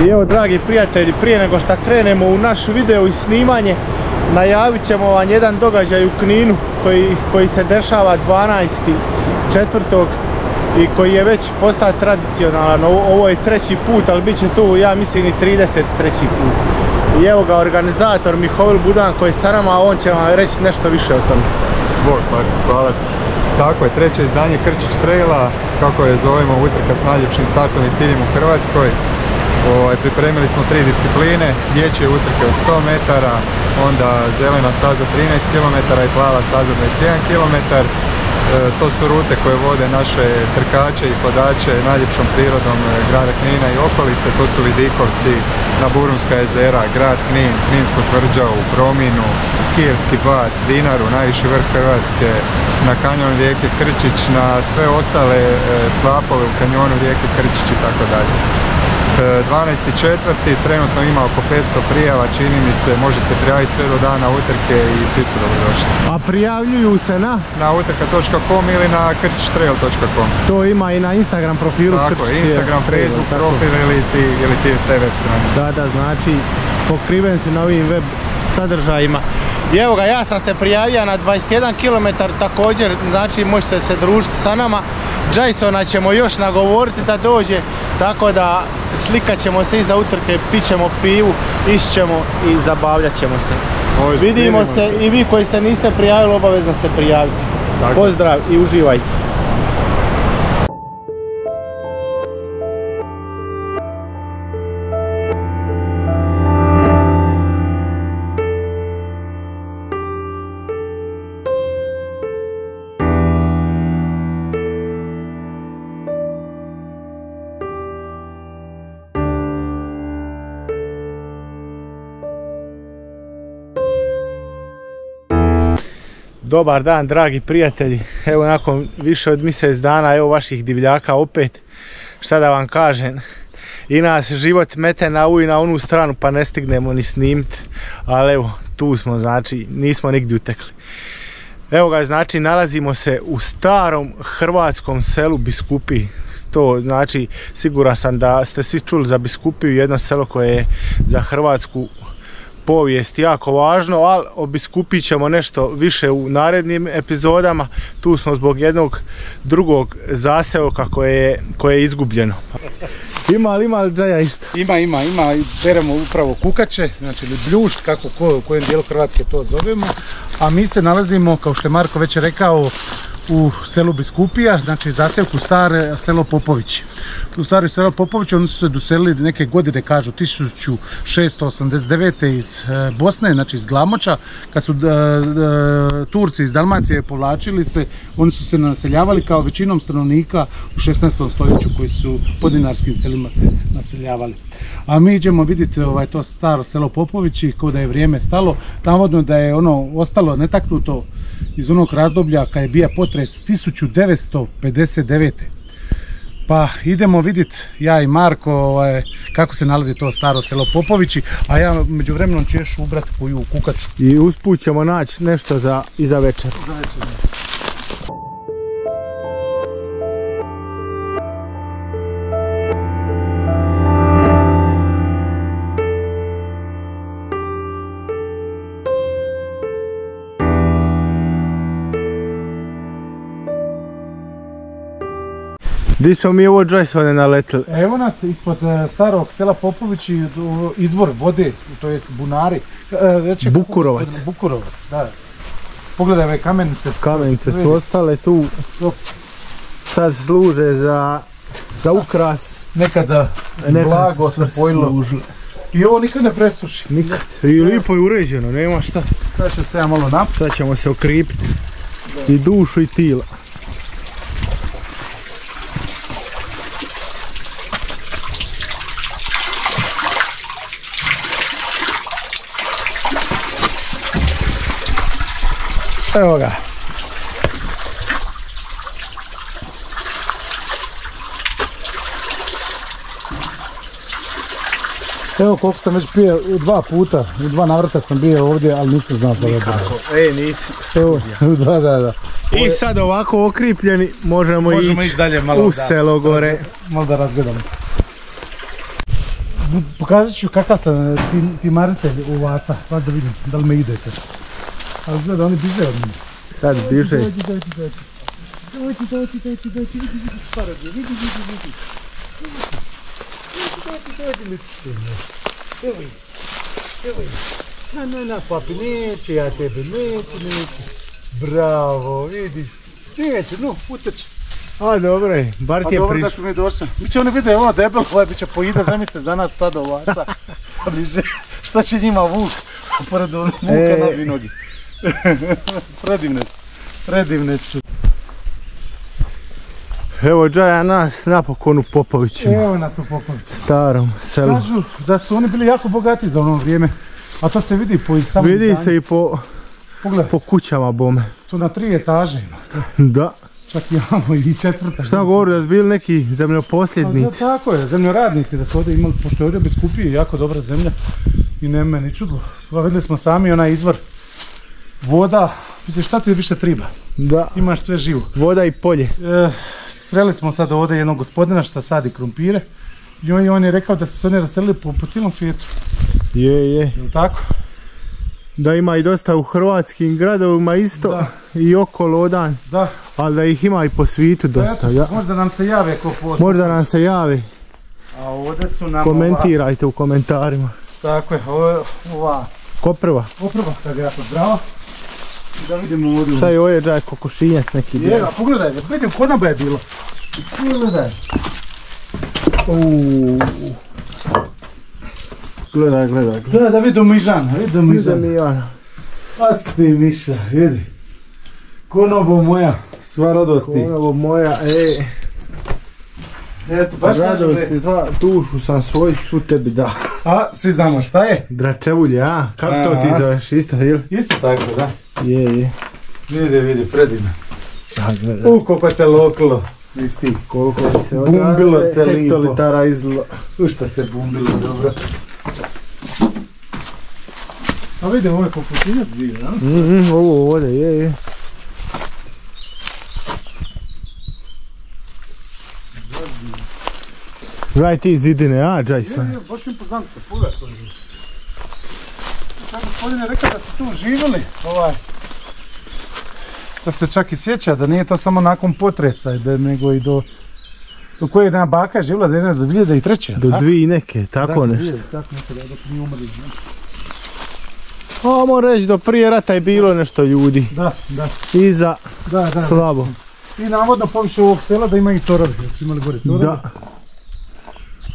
I evo, dragi prijatelji, prije nego što krenemo u naš video i snimanje, najavit ćemo vam jedan događaj u Kninu koji se dešava 12.4. i koji je već postao tradicionalan. Ovo je treći put, ali bit će tu, ja mislim, i 33. put. I evo ga organizator Mihovil Budan koji je sa nama, a on će vam reći nešto više o tome. Bog, hvala ti. Tako je, treće izdanje Krčić Traila, kako je zovemo, utrka s najljepšim startom i ciljem u Hrvatskoj. Pripremili smo 3 discipline, dječje utrke od 100 metara, onda zelena staza 13 km i plava staza 21 km. To su rute koje vode naše trkače i hodače najljepšom prirodom grada Knina i okolice. To su Vidikovci, na Burunska jezera, grad Knin, Kninsku tvrđavu, Prominu, Kijevski Bat, Dinaru, najviši vrh Hrvatske, na kanjon rijeke Krčić, na sve ostale slapove u kanjonu rijeke Krčić i tako dalje. 12.4. trenutno ima oko 500 prijava, čini mi se, može se prijaviti sve do dana utrke i svi su dobrodošli. A prijavljuju se na utrka.com ili na krčićtrail.com. To ima i na Instagram profilu. Tako je, Instagram, Facebook profil ili te web stranice. Da, znači pokriven si na ovim web sadržajima. I evo ga, ja sam se prijavio na 21 km također, znači možete se družiti sa nama. Jasona ćemo još nagovoriti da dođe, tako da slikat ćemo se iza utrke, pićemo pivu, išćemo i zabavljat ćemo se. Vidimo se i vi koji se niste prijavili, obavezno se prijavite. Pozdrav i uživajte. Dobar dan, dragi prijatelji, evo nakon više od mjesec dana, evo vaših divljaka opet, šta da vam kažem, i nas život mete na ovu i na onu stranu pa ne stignemo ni snimiti, ali evo, tu smo, znači, nismo nigdje utekli. Evo ga, znači, nalazimo se u starom hrvatskom selu Biskupiji. To znači, siguran sam da ste svi čuli za Biskupiju, jedno selo koje je za hrvatsku povijest jako važno, ali o Biskupiji ćemo nešto više u narednim epizodama. Tu smo zbog jednog drugog zaseoka koje je izgubljeno. Ima li Džaja isto? Ima. Beremo upravo kukače, znači ili bljušt, kako u kojem dijelu Hrvatske to zovemo. A mi se nalazimo, kao što je Marko već rekao, u selu Biskupija, znači zaseoku stare selo Popovići. U stari selo Popovići oni su se doselili neke godine, kažu 1689. iz Bosne, znači iz Glamoča. Kad su Turci iz Dalmacije povlačili se, oni su se naseljavali kao većinom stanovnika u 16. stoljeću koji su po dinarskim selima se naseljavali. A mi idemo vidjeti to staro selo Popovići, kao da je vrijeme stalo, navodno da je ono ostalo netaknuto iz onog razdoblja kad je bio potres 1959. Pa idemo vidjeti, ja i Marko, kako se nalazi to staro selo Popovići, a ja među vremenom ću još ubrati koju kukaču. I usput ćemo naći nešto i za večer. Gdje smo mi ovo Jasone naletili? Evo nas ispod starog sela Popovići, izvor vode, to jest bunari. Bukurovac. Bukurovac, da. Pogledaj ove kamenice. Kamenice su ostale tu. Sad služe za ukras. Nekad za blago se pojilo. I ovo nikad ne presuši. Nikad. I lipo je uređeno, nema šta. Sad ću se ja malo napiti. Sad ćemo se okripiti. I dušu i tila. Evo ga. Evo koliko sam već pio 2 puta, u 2 navrata sam bio ovdje, ali nisam znao što je bilo. Nisi. Da. I sad ovako okripljeni možemo ići dalje malo, u selo gore. Malo da razgledamo. pokazat ću kakav sam pimaritelj ovaca, pa da vidim da li me idete. Ali gleda, oni biže od mene. Sad biže. Dođi, parad, vidi. Evo je. Na, papi, neće ja tebe, neće. Bravo, vidiš. Neće, no, uteći. A dobro je, bar ti je dobro da su mi došli. Biće oni vide ovo debel, ovaj biće pojida za mjesec danas tada ovaca. Šta će njima vuk? Pored muka na dvi nogi. Predivne su. Evo Džaja nas napokon u Popovićima. Evo nas u Popovićima. Starom selu. Kažu da su oni bili jako bogati za ono vrijeme. A to se vidi po samom Vidi se i po kućama bome. Tu na 3 etaže ima. Da. Čak imamo i 4. Šta govori da su bili neki zemljoposljednici? Tako je, zemljoradnici da su ovdje imali, pošto je ovdje biskupije jako dobra zemlja. I nema ni čudlo. Vidjeli smo sami onaj izvor. Voda, mislim šta ti više triba? Da. Imaš sve živo. Voda i polje. Sreli smo sad ovdje jednog gospodina što sadi krumpire. I on je rekao da su se oni raselili po cijelom svijetu. Je. Jel' tako? Da ima i dosta u hrvatskim gradovima isto. Da. I okolo odan. Da. Ali da ih ima i po svijetu dosta. Ja. Možda nam se jave ko posto. Možda nam se javi. A ovdje su nam komentirajte u komentarima. Tako je, ova Koprva. Koprva, tako je jako zdrava. Da vidimo ovdje. Šta je ovdje Džaj, kokošinjac neki bio? Jega, pogledaj, vidim konaba je bilo. Pogledaj. Gledaj. Da vidim Mižana, Mijana. Pasti Miša, vidi. Konobo moja, sva radosti. Konobo moja, Eto, baš radosti, dušu sam svoju, svu tebi da. A, svi znamo šta je? Dračevulje, a? Kako to ti zoveš, isto, ili? Isto tako, da. Je. Vidi, predivno. Da. Koliko se loklo. Isti. Koliko se bumbilo se lipo. Hektolitara izlo. Šta se bumbilo, dobro. A vidim, ovo je kokošinjac bio, ja? Ovo ovdje, je. Gledaj ti zidine, a Džaj sam. Baš impozantno, pogledaj to je. Čak gospodin je rekao da su tu živjeli, da se čak i sjeća, da nije to samo nakon potresa, nego i do koje jedna baka je živjela, da je do 2003. Do 2 neke, tako nešto. Tako nekada, dok nije umrli. A moram reći, do prije rata je bilo nešto ljudi. Da. Iza, slabo. I navodno poviše ovog sela da ima i torovi, jer su imali gore torovi. Da.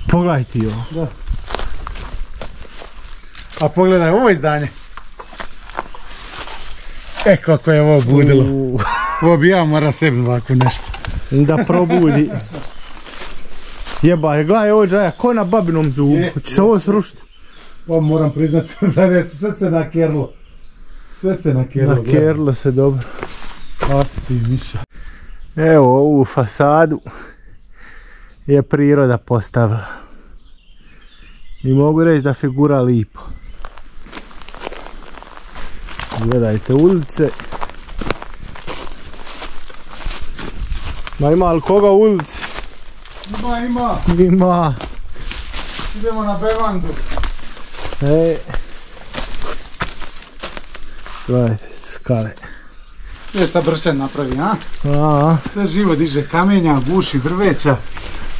Pogledaj ti ovo. Da. A pogledaj ovo izdanje. Kako je ovo budilo. Ovo bi ja mora sebi ovako nešto. Da probudi. Jebaj, gledaj ovo Džaja, ko na babinom zubu. Hoće se ovo srušiti. Ovo moram priznati, sve se nakerlo. Nakerlo se dobro. Pasti Miša. Evo ovu fasadu je priroda postavila. I mogu reći da figura lipo. Gledajte ulice. Ma ima li koga u ulici? Ima. Idemo na bevandu. Gledajte, skale. Sve šta Bršćan napravi, a? A. Sve živo diže, kamenja, buši, drveća.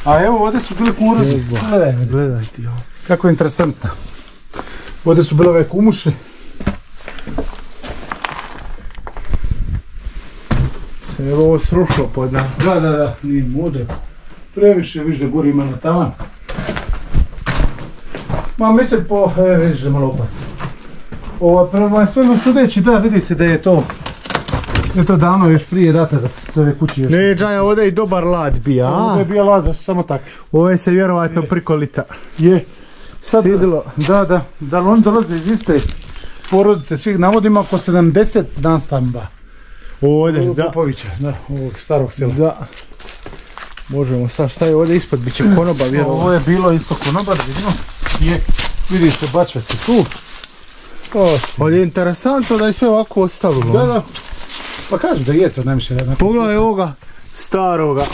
A evo ovdje su bili kuruzi. Gledaj ti ovo. Kako je interesantno. Ovdje su bile ove kumuše. Evo ovo srušilo pod nama. Da, nije mudro. Previše, viš da gori ima na tavan. Ma mislim vidiš da je malo opasno. Prema svemu sudeći, da, vidi se da je to davno još prije rata da su se ove kući još... Ne, Džaja, ovdje je dobar lad bija, a? Ovdje je bio lad, samo tako. Ovo se vjerovatno priko lita. Je. Sidilo. Da li oni dolaze iz iste porodice, svih navodima oko 70 nastamba. Ovdje, da. Popovića, da, ovog starog sela. Da. Možemo sad, šta je ovdje ispod, bit će konoba vjerovatno. Ovo je bilo isto konoba, da vidimo. Je, vidi se, bačva se tu. Ali je interesantno da je sve ovako ostavilo. Da. Pa kažem da je to najviše. Pogledaj ovoga staroga.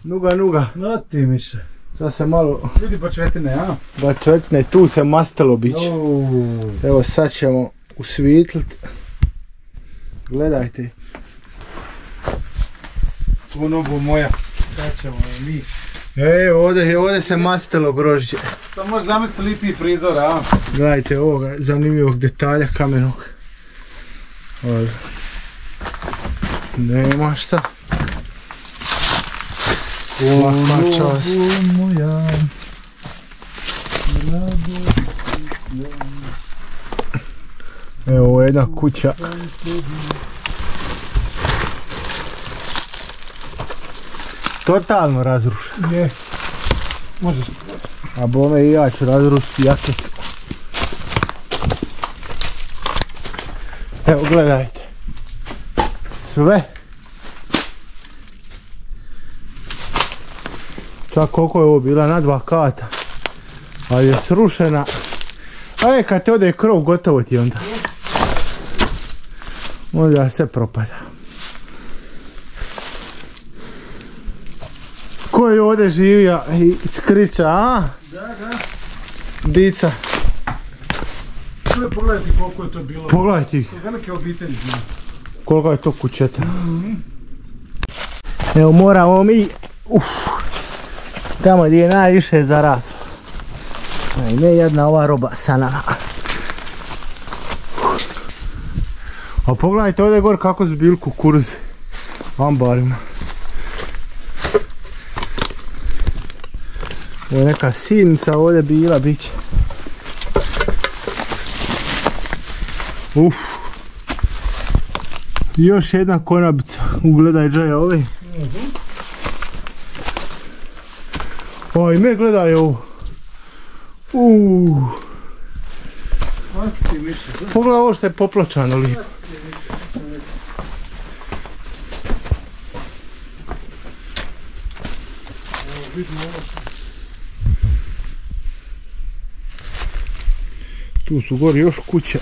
Nuga. Da ti Miša. Sad se malo... Vidi bačetine, a? Bačetine, tu se mastilo biće. Evo sad ćemo usvitlit. Gledajte. Ono bo moja. Sad ćemo mi. Ovdje se mastilo grožđe. Sad možeš zamisliti lipiji prizor, a? Gledajte ovoga zanimljivog detalja kamenog. Ovdje. Nema šta. Moja. Evo ovo je jedna kuća. Totalno razrušena. Je. Možeš. A bome i ja ću razrušiti jaketu. Evo gledajte. Sve. Čak koliko je ovo bila na 2 kata. Ali je srušena. A kad te ode krov gotovo ti onda. Onda sve propada. Ko je ovdje živio i skriča, a? Da. Dica. Pogledajte koliko je to bilo. Pogledajte ih. Velike obitelji zna. Koliko je to kućeta. Evo moramo mi tamo gdje je najviše zaraslo. Ne jedna ova roba sa nama. A pogledajte ovdje gore kako su bili kukuruzi. Ambarima. Ovo je neka sinica ovdje bila, bit će. Još jedna konabica, ugledaj džaja ove. Oj, me gledaj ovo. Pogledaj ovo što je popločano lijepo. Tu su gori još kuće.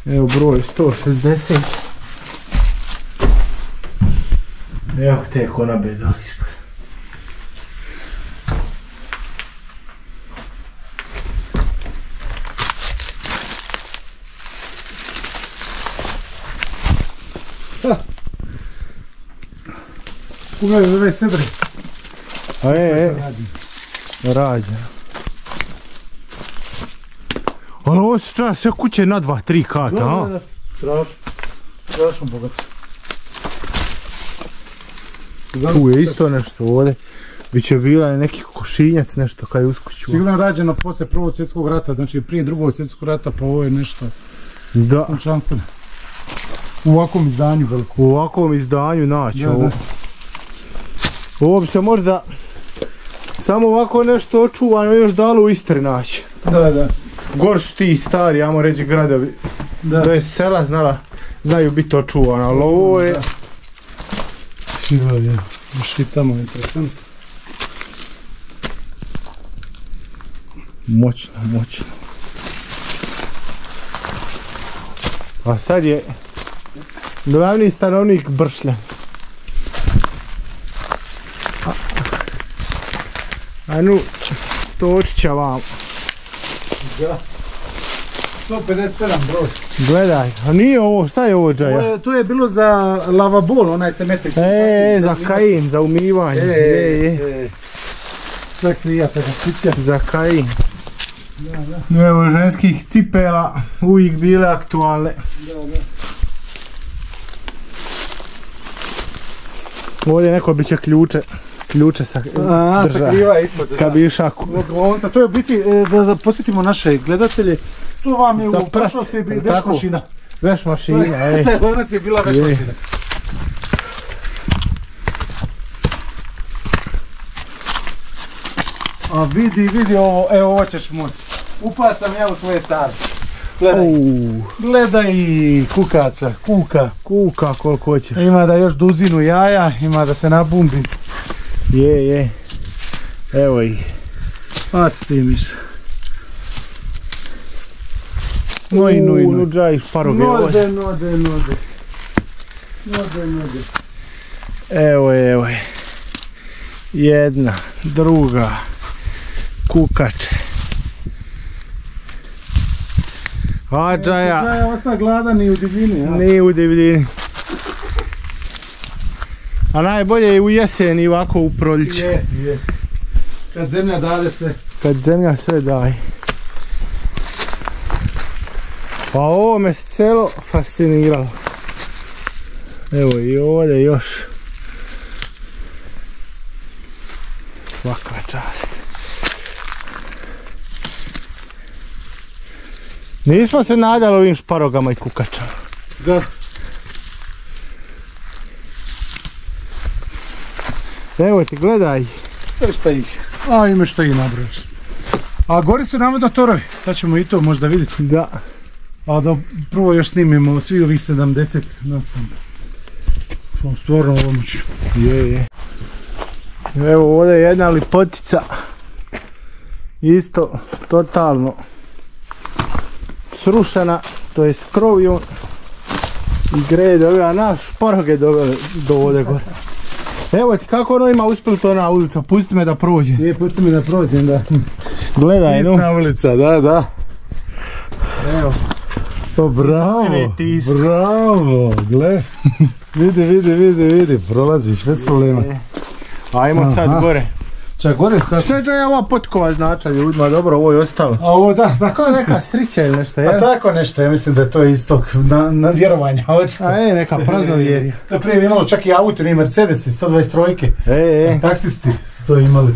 Evo broj 160. Evo te konabe dali ispod. Pogledaj ove sedre. Rađeno. Ali ovo su čas sve kuće na 2-3 kata, a? Da. Strašno bogato. Tu je isto nešto ovdje. Biće bila neki košinjac nešto kad je uskućuo. Sigurno je rađeno poslije Prvog svjetskog rata, znači prije Drugog svjetskog rata, pa ovo je nešto kućanstveno. U ovakvom izdanju veliko. U ovakvom izdanju naći ovo. Ovo bi se možda samo ovako nešto očuvano još dalo u Istri naći. Da. Gor su ti stari, ajmo reći gradovi. To je sela znaju biti očuvano, ali ovo je... Još i tamo je interesant. Moćno. A sad je glavni stanovnik Bršljan. Anu, Stočića vam. Da. 157 broj. Gledaj, a nije ovo, šta je ovo džaja? To je bilo za lavabol, onaj se mete. Za Kajin, za umivanje. Čak se i ja tako sjećam. Za Kajin. Evo ženskih cipela, uvijek bile aktualne. Ovdje neko biće ključe sa drža. Sakriva ispod. Kad bi išao. To je u biti, da posjetimo naše gledatelje, to vam je u prošlosti veš mašina. Veš mašina, ej. Taj lonac je bila veš mašina. A vidi ovo, evo ovo ćeš moći. Upao sam ja u svoje carstvo. Gledaj kukaca, Kuka koliko hoćeš. Ima da još duzinu jaja, ima da se nabumbi. Je. Evo ih. Pa stimiš. Nuđaj šparoge. Node. Node. Evo je. jedna, druga, kukače. Adžaja. Adžaja osta gladan i u divljini, ja? Nije u divljini. A najbolje je u jesen i ovako u proljeće. Je. Kad zemlja dade sve. Kad zemlja sve daje. Pa ovo me celo fasciniralo. Evo i ovdje još. Svaka čast. Nismo se nadali ovim šparogama i kukačama. Da. Evo ti, gledaj. Šta ih? A ime što ih nabrojaš. A gori su navodno torovi, sad ćemo i to možda vidjeti. Da. A da prvo još snimimo svi ovih 70 nastavno. Stvarno ovo moću. Je. Evo ovdje je jedna lipotica. Isto, totalno srušena, to jest krov i on i greje doveo, a naš šparoge doveo do ovdje gore. Evo ti kako ono ima uspjeli to na ulicu, pusti me da prođe. Nije, pusti me da prođem, da. Gledaj, no. Isna ulica, da. Evo. O, bravo, bravo, gle. Vidi, prolaziš, bez problema. Ajmo sad gore. Čak gore? Što je ova potkova znača ljudima, dobro, ovo je ostalo. A ovo da, tako je Neka srića ili nešto, jel? A tako nešto, ja mislim da je to istog na vjerovanja, očito. A neka praznovjerja. To prije imalo čak i auto, ni Mercedesi, 123-ke. Taksisti su to imali.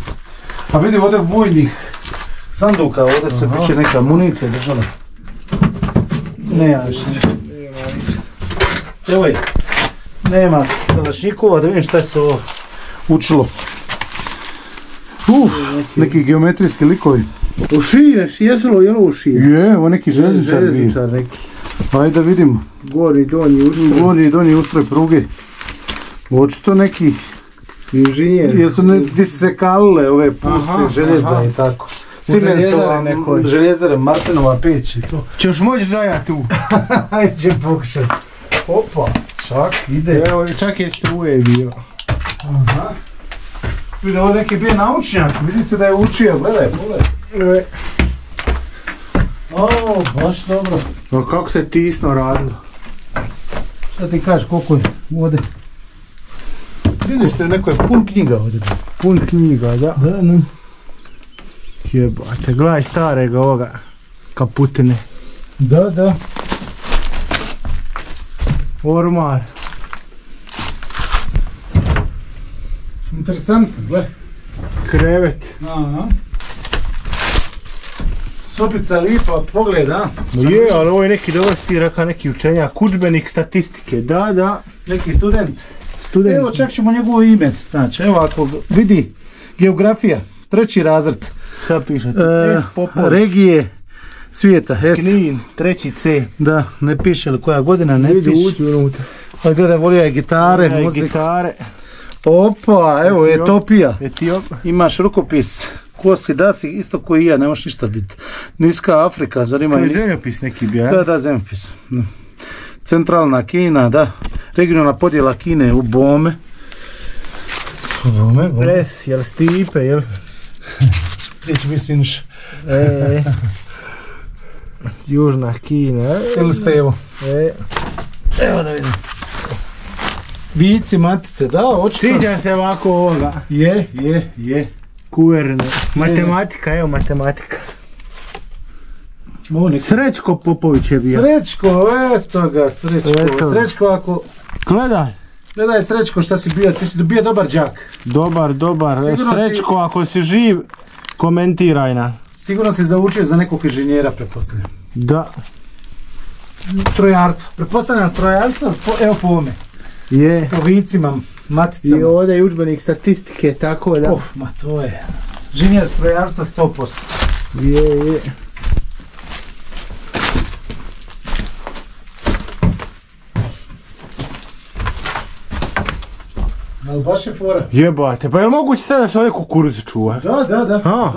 A vidi ovdje vojnih sanduka, ovdje se piće neka municija držala. Nema više ništa. Evo je, nema kalašnikova, da vidim šta je se ovo učilo. Neki geometrijski likovi. Ušiješ, jesu li ovo ušije? Je, ovo neki željezničar neki. Ajde da vidimo. Gornji i donji ustroj pruge. Očito neki inženjer. Jer su disekalile ove puste željeza i tako. Simensova željezare, Martinova peć i to. Češ moći žaja tu? Ajde ćem pokušati. Opa, čak ide. Evo, čak je struje bilo. Aha. Vidi, ovo neki bio naučnjak, vidi se da je učio, gledaj, pogledaj. O, baš dobro. No kako se tisno radilo? Šta ti kažeš, koliko je ovdje? Vidiš što je neko je pun knjiga ovdje. Pun knjiga, da. Da, ne. Jebate, gledaj starega ovoga Kaputine. Da. Ormar. Interesantno, gle. Krevet. Aha. Sopica lipa, pogled, a? Je, ali ovo je neki dobar ti raka, neki učenjak, udžbenik statistike, da. Neki student. Evo, čak ćemo njegovo ime, znači, evo ako vidi, geografija, 3. razred. Šta pišete? S. Popović. Regije svijeta, S. Knin, 3. C. Da, ne piše li koja godina, ne Vidi, piše. uđi unutra. Pa izgleda volio je gitare, muzika. Gitare. Opa, evo Etiopija. Etiop. Imaš rukopis. Ko si, da si isto koji ja, nemaš ništa biti. Niska Afrika, zar ima... To je zemljopis neki bio, Da, zemljopis. Centralna Kina, da. Regionalna podjela Kine u Bome. Pres, jel Stipe, jel? Riječ misliš. Južna Kina. Ili Stevo. Evo da vidim. Vici, matice, da, očito. Sviđa se ovako ovoga. Je. Kuverne. Matematika, evo matematika. Srećko Popović je bio. Srećko, eto ga, Srećko ako... Gledaj Srećko šta si bio, ti si bio dobar đak. Dobar. Srećko, ako si živ, komentiraj na. Sigurno si zaučio za nekog inženjera, pretpostavljam. Da. Strojarstvo. Pretpostavljam strojarstvo, evo po ovome. Je. Po vicima, maticama. I ovdje je udžbenik statistike, tako da. Ma to je. Inženjer strojarstva 100%. Je. Ali baš je fora. Jebate, pa je li moguće sada da se ovdje kukuruz čuva? Da.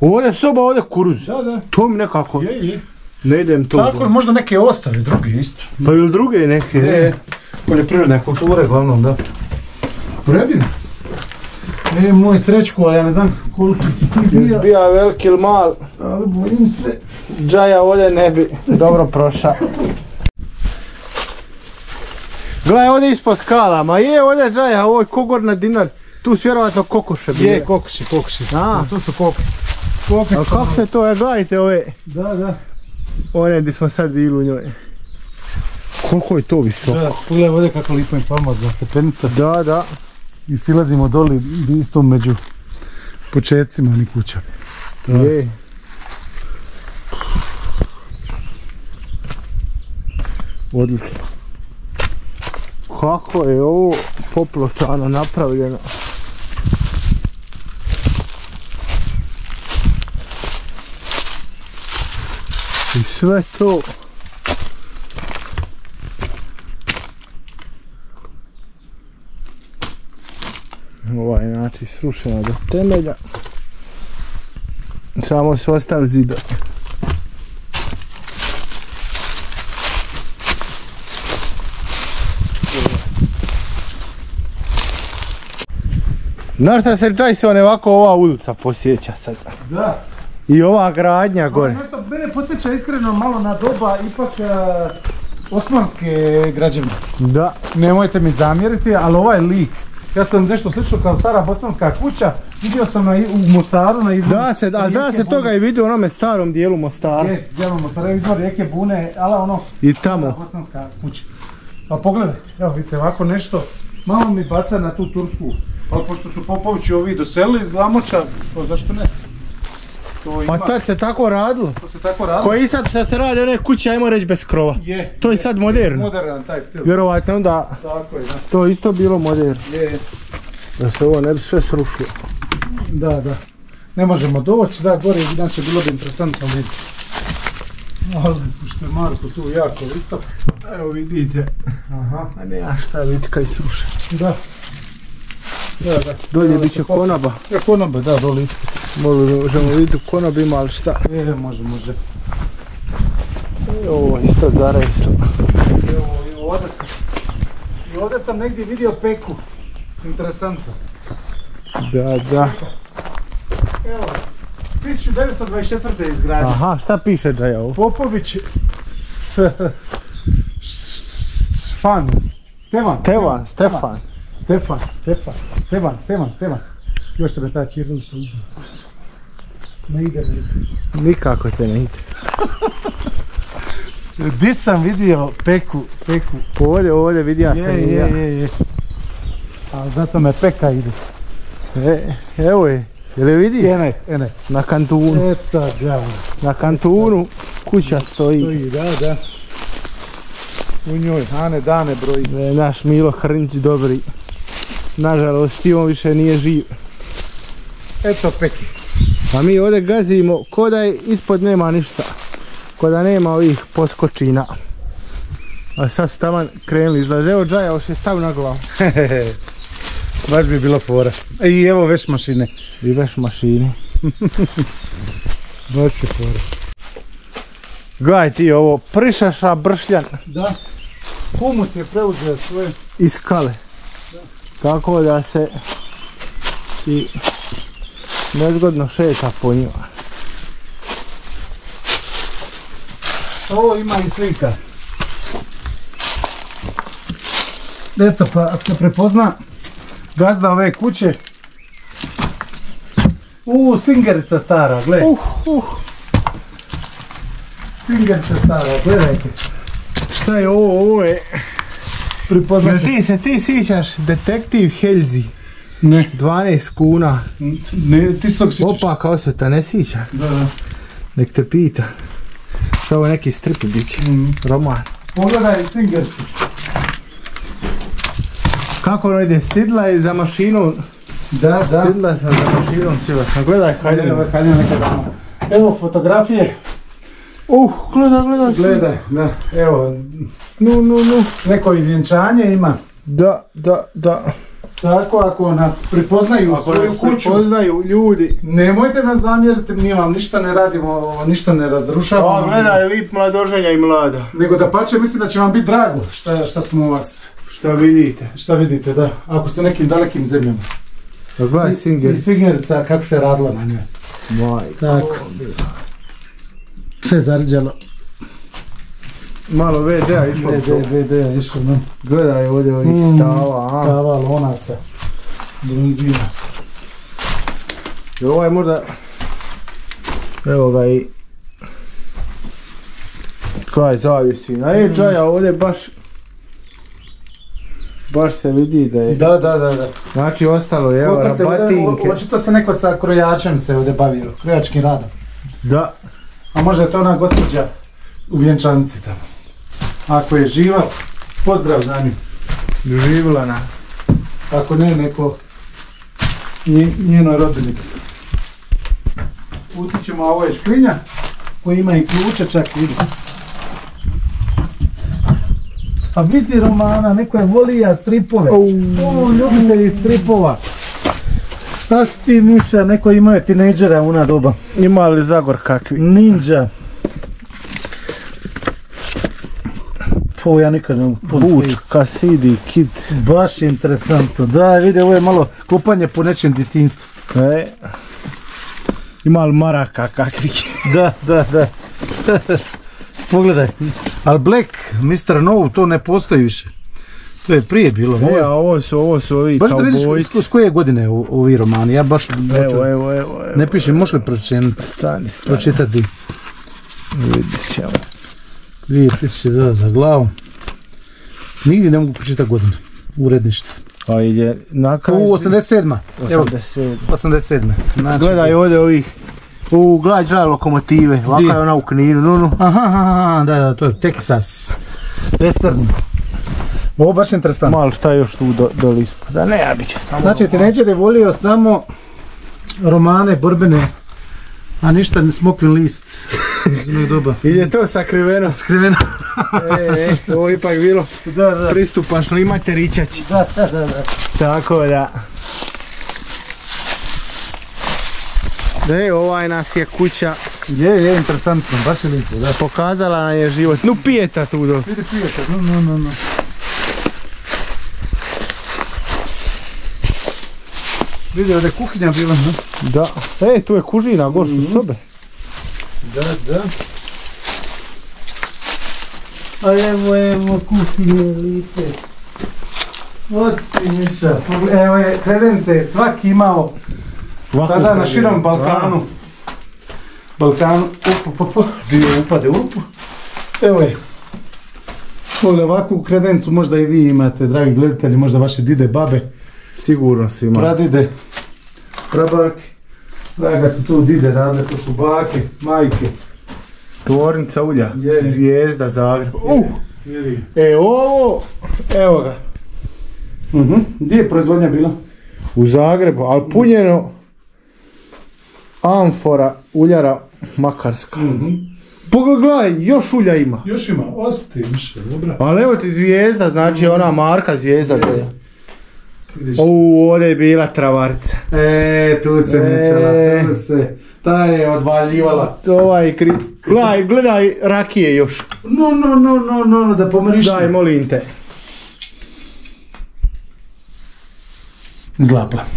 Ovdje soba, ovdje kukuruz. Da. To mi nekako... Je. Ne idem to. Tako, možda neke ostave, druge isto. Pa ili druge neke? Poljoprivredne kulture, glavnom, da. Vredino. Moj Srećko, ja ne znam koliki si ti bio. Bija veliki ili mal, Ali bojim se. Džaja ovdje ne bi dobro prošao. Gledaj ovdje ispod skala, ma je ovdje Džaja, ovo je kogor na Dinar. Tu su vjerovatno kokoše bile. Je, kokoši. To su kokoši. A kako se to, gledajte ove. Da. One gdje smo sad bili u njoj. Koliko je to visoko? Da, pogledaj ovdje kako lipa i famozna stepenica. Da. I silazimo doli isto među početcima ni kuća. Je. Odlično. Kako je ovo popločano napravljeno. I sve to. Ovaj način srušeno do temelja. Samo su ostali zidovi. Znaš šta se Džajsone ovako ova ulica posjeća sad? Da. I ova gradnja gore. Nešto mene podsjeća iskreno malo na doba ipak osmanske građevine. Da. Nemojte mi zamjeriti, ali ovaj lik, ja sam nešto slično kao stara bosanska kuća, vidio sam u Mostaru na izvoru. Da se toga i vidio u onome starom dijelu Mostara. Je, dijelom Mostara, izvor rijeke Bune, ali ono, i tamo. bosanska kuća. Pa pogledajte, evo vidite ovako nešto, malo mi baca na tu tursku. Pa pošto su Popovići ovi doselili iz Glamoča, to zašto ne? Pa tad se tako radilo. To se tako radilo. Koji sad što se radi one kuće, ajmo reći bez krova. Je. To je sad moderno. Moderan taj stil. Vjerovatno onda Tako je, da. to isto bilo moderno. Je. Da se ovo ne bi sve srušilo. Da. Ne možemo doći, da, gore, inače bilo bi interesantno vidjeti. Ali, pošto je Marko tu jako visok. Evo vidite. Aha. A ne, a šta vidite kaj sruše. Da. Dolje bit će konoba. Ja konoba, da, dole ispod. Možemo vidjeti u konobima, ali šta? Može. Ovo isto zareslo. Evo, i ovdje sam negdje vidio peku. Interesantno. Da. Evo, 1924. je izgrađen. Aha, šta piše da je ovo? Popović Stefan. Još te me ta ćirilica ide. Ne ide. Nikako te ne ide. Gdje sam vidio peku? Ovdje vidio sam i ja. Je. Ali zato me peka ide. Evo je. Jel je vidi? Ene. Na kantunu. Eto, djavo. Na kantunu kuća stoji. Da. U njoj, Ane dane broji. Naš Milo Hrnić dobri. Nažalost, on više nije živ. Eto peki. A mi ovdje gazimo ko da je ispod nema ništa. Ko da nema ovih poskočina. A sad su taman krenuli izlaze. Evo Džaja, ovo še stav na glavu. Baš bi bilo fora. I evo veš mašine. I veš mašine. Baš je fora. Gledaj ti ovo, prišaša bršljan. Da. Humus je preuzeo svoje. Iz skale. Tako da se i nezgodno šeta po njima. Ovo ima i slika. Eto pa, ako se prepozna gazda ove kuće. Singerica stara, gledaj. Singerica stara, gledajte. Šta je ovo? Ovo je... Pripoznaće. Ti sjećaš Detektiv Helzi? Ne. 12 kuna. Ne, ti s tog sjećaš. Opa, kao se ta ne sjeća. Da. Nek te pita. Što ovo neki strip bit će. Roman. Pogledaj Singericu. Kako ono ide? Sidla je za mašinom. Da. Sidla sam za mašinom cijela sam. Gledaj haljina. Evo fotografije. Gledaj. Da. Evo. Nu. Neko i vjenčanje ima. Da. Tako, ako nas prepoznaju svoju kuću, prepoznaju ljudi. nemojte nas zamjeriti, mi vam ništa ne radimo, ništa ne razrušavamo. Gledaj, lip mladoženja i mlada. Nego da pače, mislim da će vam biti drago šta smo vas... Šta vidite. Šta vidite, da. Ako ste u nekim dalekim zemljama. Gledaj i Singerica kako se radila na njoj. Tako. Sve zarđalo. Malo VD-a išlo. VD-a išlo, no. Gledaj ovdje ovih tava. Tava, lonaca. Bronzina. I ovaj možda... Evo ga i... Kraj zavisi. A Džaja ovdje baš se vidi da je... Da. Znači ostalo je, evo, rabatinke. Očito se neko sa krojačem se ovdje bavio, krojačkim radom. Da. A možda je to ona gospođa u vjenčanici tamo. Ako je živa, pozdrav za nju. Živila na. Ako ne, neko njenoj rodbini. Utićemo, a ovo je škrinja koji ima i ključe, čak vidi. A vidi Romana, neko je volija stripove. Ljubitelji stripova. Šta si ti Miša, neko imao tinejdžera u ona doba. Ima li Zagor kakvi? Ninja. Po, ja nikad ne mogu. Buč, Cassidy, Kids. Baš interesantno. Da, vidi, ovo je malo kopanje po nečem djetinjstvu. Ima li maraka kakvi? Da. Pogledaj. Ali Black, Mr. No, to ne postoji više. To je prije bilo. A ovo su ovi baš da vidiš s koje godine ovi romani. Ja baš... Evo. Ne pišem, možeš li pročitati? Vidit ćemo. 2000 za glavu. Nigdje ne mogu pročitati godinu. Uredništvo. A ide na kraju... 87. 87. Znači, gledaj ovdje ovih... Gledaj Džaja lokomotive. Ovaka je ona u Kninu. Aha, da, to je Texas. Western. Ovo baš interesantno. Malo šta još tu doli ispod. Da ne, ja bit će samo... Znači, tinejdžer je volio samo romane, borbene, a ništa ne smokvin list. Ide to sakriveno. Skriveno. Ovo ipak bilo pristupačno, imate ričaći. Da. Tako da. Ovaj nas je kuća. Je, interesantno, baš je lijepo, da. Pokazala nam je život. Nu pijeta tu do. Vidi pijeta, no. Vidi, ovdje je kuhinja bila, no? Da. Tu je kužina, gore su sobe. Da. A evo kuhinje lijepe. Osti Miša, evo je kredence, svaki imao tada na širom Balkanu. Bio upade u rupu. Evo je. Ovakvu kredencu možda i vi imate, dragi gledatelji, možda vaše dide, babe. Sigurno si ima. Pradide, prabake. Draga su tu dide radile, to su bake, majke. Tvornica ulja, Zvijezda, Zagreb. Ovo, evo ga. Gdje je proizvodnja bila? U Zagrebu, ali punjeno amfora uljara Makarska. Pogledaj, još ulja ima. Još ima, osti više, dobro. Ali evo ti Zvijezda, znači ona marka Zvijezda. Ovdje je bila travarica. Tu se nećela, tu se. Ta je odvaljivala. Gledaj rakije još. No, da pomiriš. Daj, molim te.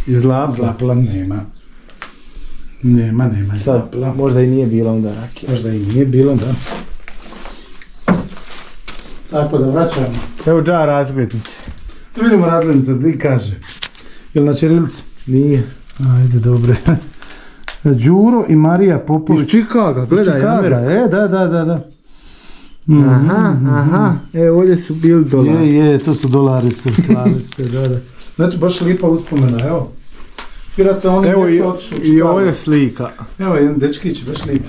Zlapla nema. Nema zlapla. Možda i nije bila onda rakija. Da. Tako da vraćamo. Evo Džaja razglednice. Da vidimo razglednice, di kaže. Jel na ćirilici? Nije. Ajde, dobre. Đuro i Marija Popović. Iz Čikaga, gledaj Amera. Da. Aha. Ovdje su bili dolari. Je, to su dolari su slali se, da. Znači, baš lijepa uspomena, evo. Evo i ovdje slika. Evo jedan dečkić, baš lijep.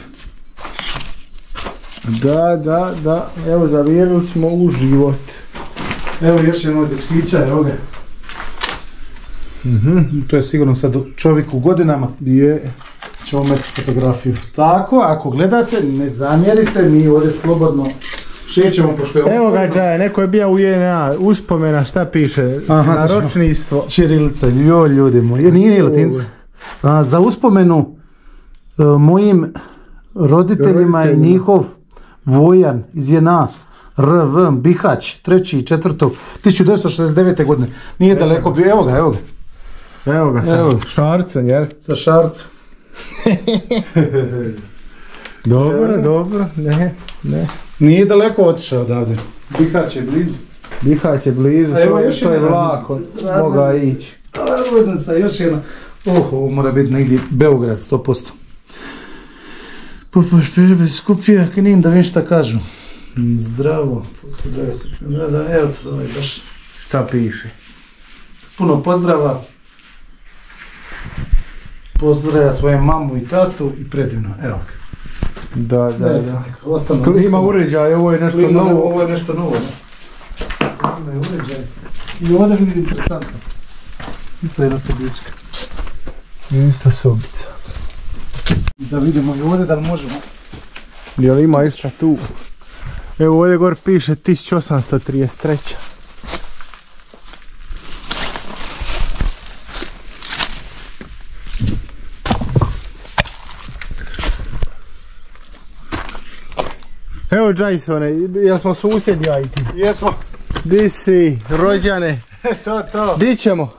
Da. Evo, zavjerili smo u život. Evo još jedno dečkića, evo ga. To je sigurno sad čovjek u godinama. Ćemo imati fotografiju. Tako, ako gledate, ne zamjerite, mi ovdje slobodno šećemo pošto je... Evo ga Džaja, neko je bio u JNA, uspomena, šta piše, naročništvo. Ćirilica, ljudi moji, nije latinca. Za uspomenu mojim roditeljima i njihov vojan iz JNA, R.V. Bihać, 3.4.1969. godine. Nije daleko bio, evo ga. Evo ga sa šarcom, jel? Sa šarcom. Dobro, ne. Nije daleko otišao odavde. Bihać je blizu. Bihać je blizu, to je vlako, moga ići. Razglednica, još jedna. Ovo mora biti negdje Beograd, 100%. Skupija Knin, da vidim šta kažu. Zdravo. Da, evo to je baš. Šta piše? Puno pozdrava. Pozdravlja svoje mamu i tatu i predivno, evo ga. Da. Klima uređaj, ovo je nešto novo. Ovo je nešto novo, ne? Klima uređaj. I ovdje vidi interesantno. Isto jedna sobička. Isto sobica. Da vidimo i ovdje da li možemo. Jel ima išta tu? Evo ovdje gore piše 1833. Evo Jasone, jel smo susjedi ja i ti? Jesmo. Di si, rođane? To. Di ćemo?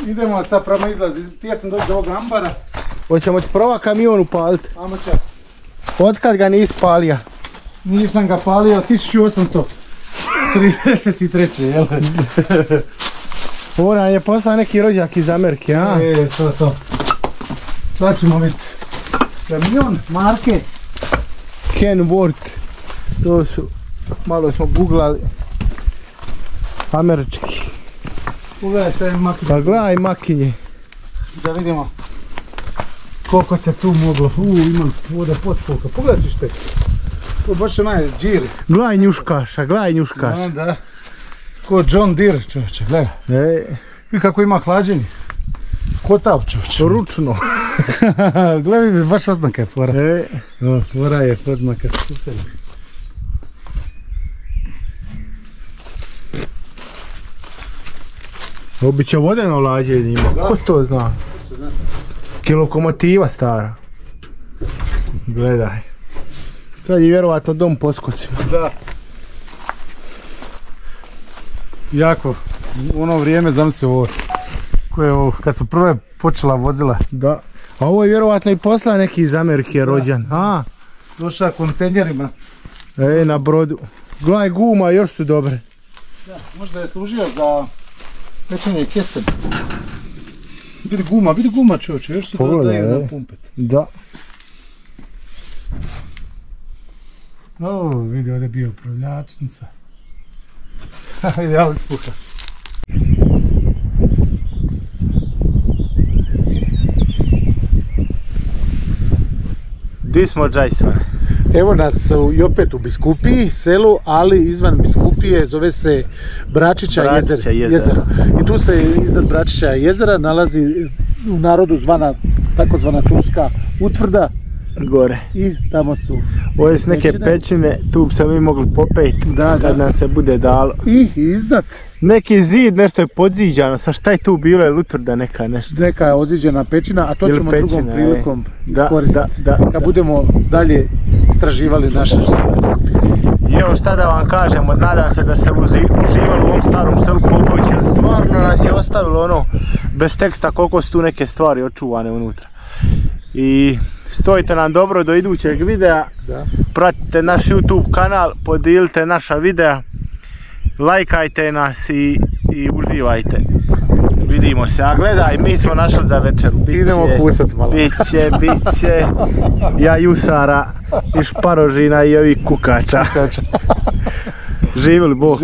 Idemo sad prema izlazi. Ti sam doći do ovog ambara. Hoćemo ti prva kamion upalit? Amo će. Otkad ga nisi palija? Nisam ga palio 1833. jel? Ovo nam je poslao neki rođak iz Amerike, a? To. Sad ćemo vidjeti. Kamion, marke. Kenworth. To su, malo smo googlali. Američki. Pogledaj šta je makinje. Pa gledaj makinje. Da vidimo koliko se tu moglo. Imam voda pospolka. Pogledaj ti šte. To baš onaj džir. Gledaj njuškaša. Da. Ko John Deere, čovječe, gledaj. I kako ima hlađenje. Kotav, čovječe. Ručno. Gledaj mi, baš oznaka je fora. Fora je oznaka. Super. Obično vodeno lađenje ima, ko to zna? Lokomotiva stara. Gledaj. Sad je vjerovatno dom poskocima. Da. Jako, u ono vrijeme zamisli ovo. Koje je ovo, kad su prve počela vozila. Da. A ovo je vjerovatno i posla neki iz Amerike rođen. Došao kontejnerima. Na brodu. Gledaj guma, još su dobre. Da, možda je služio za pečenje kesten. Vidi guma čovječe, još su dodaju na pumpet. Da. Vidi ovdje je bio upravljačnica. Vidi, ja uspuha. Di smo Jason? Evo nas i opet u Biskupiji, selu, ali izvan Biskupije, zove se Bračića jezero. I tu se iznad Bračića jezera nalazi u narodu zvana, takozvana Turska utvrda. Gore. I tamo su ovdje su neke pećine, tu bi se mi mogli popeti kad nam se bude dalo. I iznad. Neki zid, nešto je podziđano, sa šta je tu bilo, je utvrda neka nešto? Neka je odziđena pećina, a to ćemo drugom prilikom iskoristiti. Kad budemo dalje istraživali naše selo. I evo šta da vam kažemo, nadam se da ste uživali u ovom starom selu Popović, jer stvarno nas je ostavilo ono bez teksta koliko su tu neke stvari očuvane unutra. I stojite nam dobro do idućeg videa, pratite naš YouTube kanal, podijelite naša videa, lajkajte nas i uživajte. Vidimo se, a gledaj, mi smo našli za večeru. Idemo kusat malo. Biće jajusara i šparožina i ovih kukača. Živjeli Bog.